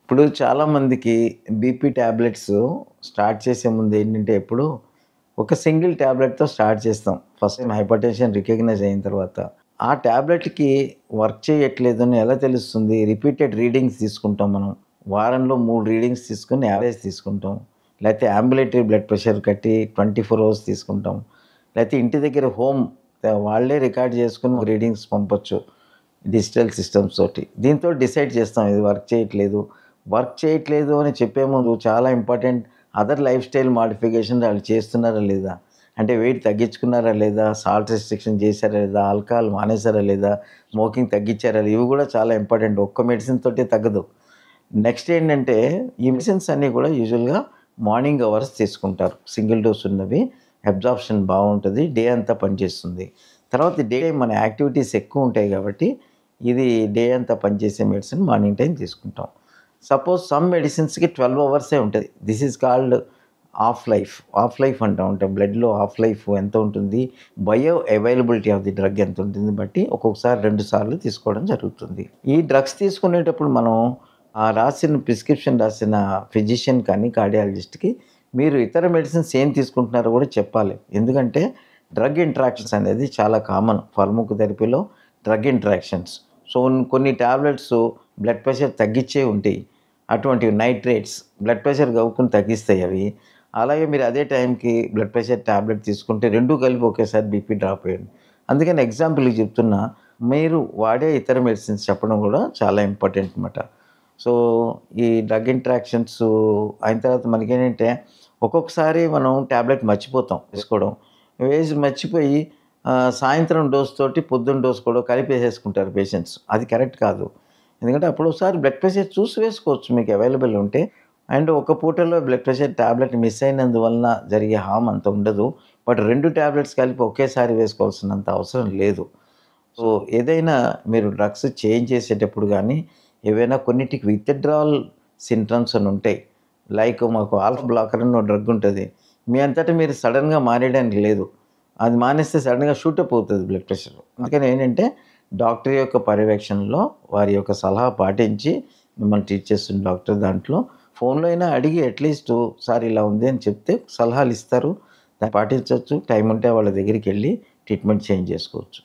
ఇప్పుడు చాలామందికి BP tablets start చేసే ముందు ఏంటంటే ఎప్పుడు ఒక సింగిల్ టాబ్లెట్‌తో స్టార్ట్ చేస్తాం. ఫస్ట్ టైమ్ హైపర్‌టెన్షన్ రికగ్నైజ్ అయిన తర్వాత. ఆ టాబ్లెట్‌కి వర్క్ చేయట్లేదని ఎలా తెలుస్తుంది? రిపీటెడ్ రీడింగ్స్ తీసుకుంటాం మనం. వారంలో 3 రీడింగ్స్ తీసుకొని యావరేజ్ తీసుకుంటాం. లేతే అంబులేటరీ బ్లడ్ ప్రెషర్ కట్టి 24 అవర్స్ తీసుకుంటాం. లేతే ఇంటి దగ్గర వాళ్ళే రికార్డ్ చేసుకొని రీడింగ్స్ పంపొచ్చు. డిజిటల్ సిస్టమ్స్ తోటి. దీంతో డిసైడ్ చేస్తాం ఇది వర్క్ చేయట్లేదు. వర్క్ చేయట్లేదు అని చెప్పే ముందు చాలా important other life style modification వాళ్ళు చేస్తున్నారా లేదా? అంటే వెయిట్ తగ్గించుకున్నారా లేదా? సాల్ట్ రెస్ట్రిక్షన్ చేశారా లేదా? ఆల్కహాల్ మానేశారా లేదా? స్మోకింగ్ తగ్గించారా? ఇవి కూడా చాలా ఇంపార్టెంట్. ఒక్క మెడిసిన్ తోటే తగ్గదు. నెక్స్ట్ ఏంటంటే ఈ మెడిసిన్స్ అన్నీ కూడా యూజువల్‌గా మార్నింగ్ అవర్స్ తీసుకుంటారు. సింగిల్ డోస్ ఉన్నవి. అబ్జార్ప్షన్ బావుంటది. డే అంతా పనిచేస్తుంది. తర్వాత డే టైమ్ మన యాక్టివిటీస్ ఎక్కువ ఉంటాయి కాబట్టి ఇది డే అంతా పనిచేసే మెడిసిన్ మార్నింగ్ టైం తీసుకుంటాం. సపోజ్ సమ్ మెడిసిన్స్‌కి 12 అవర్సే ఉంటది. This is called half life. Half life అంటాం. అంటే బ్లడ్‌లో హాఫ్ లైఫ్ ఎంత ఉంటుంది? Bio availability of the drug ఎంత ఉంటుంది బట్టి ఒక్కొక్కసారి 2 సార్లు తీసుకోవడం జరుగుతుంది. ఈ డ్రగ్స్ తీసుకునేటప్పుడు మనం రాసిన ప్రిస్క్రిప్షన్ రాసిన ఫిజిషియన్ కానీ, కార్డియాలజిస్ట్‌కి మీరు ఇతర మెడిసిన్స్ ఏం తీసుకుంటున్నారో కూడా చెప్పాలి. ఎందుకంటే డ్రగ్ ఇంటరాక్షన్స్ అనేది చాలా కామన్. ఫార్మకోథెరపీలో డ్రగ్ ఇంటరాక్షన్స్. సో, కొన్ని టాబ్లెట్స్ బ్లడ్ ప్రెషర్ తగ్గించేవి ఉంటాయి. అటువంటివి నైట్రేట్స్ బ్లడ్ ప్రెషర్ గవుక్కుని తగ్గిస్తాయి అవి. అలాగే మీరు అదే టైంకి బ్లడ్ ప్రెషర్ టాబ్లెట్ తీసుకుంటే 2 కలిపి ఒకేసారి బీపీ డ్రాప్ అయ్యింది. అందుకని ఎగ్జాంపుల్‌కి చెప్తున్నా. మీరు వాడే ఇతర మెడిసిన్స్ చెప్పడం కూడా చాలా ఇంపార్టెంట్ అనమాట. సో, ఈ డ్రగ్ ఇంటరాక్షన్స్ అయిన తర్వాత మనకేంటంటే ఒక్కొక్కసారి మనం టాబ్లెట్ మర్చిపోతాం వేసుకోవడం. వేసి మర్చిపోయి సాయంత్రం డోస్ తోటి పొద్దున్న డోస్ కూడా కలిపేసేసుకుంటారు పేషెంట్స్. అది కరెక్ట్ కాదు. ఎందుకంటే అప్పుడు ఒకసారి బ్లడ్ ప్రెషర్ చూసి వేసుకోవచ్చు మీకు అవైలబుల్ ఉంటే. అండ్ ఒక పూటలో బ్లడ్ ప్రెషర్ టాబ్లెట్ మిస్ అయినందువలన జరిగే హార్మ్ అంత ఉండదు. బట్ 2 టాబ్లెట్స్ కలిపి ఒకేసారి వేసుకోవాల్సినంత అవసరం లేదు. సో, ఏదైనా మీరు డ్రగ్స్ చేంజ్ చేసేటప్పుడు గానీ, ఏవైనా కొన్నిటికి విత్‌డ్రాయల్ సింప్టమ్స్ అని ఉంటాయి. లైక్ మాకు ఆల్ఫా బ్లాకర్ అని ఓ డ్రగ్ ఉంటది. మీ అంతట మీరు సడెన్‌గా మానేయడానికి లేదు. అది మానేస్తే సడెన్‌గా షూటప్ అవుతది బ్లడ్ ప్రెషర్. అందుకని ఏంటంటే డాక్టర్ యొక్క పర్యవేక్షణలో వారి యొక్క సలహా పాటించి మిమ్మల్ని ట్రీట్ చేస్తున్న డాక్టర్ దాంట్లో ఫోన్‌లో అయినా అడిగి అట్‌లీస్ట్ సార్ ఇలా ఉంది అని చెప్తే సలహాలు ఇస్తారు. దాన్ని పాటించొచ్చు. టైం ఉంటే వాళ్ళ దగ్గరికెళ్ళి ట్రీట్మెంట్ చేంజ్ చేసుకోవచ్చు.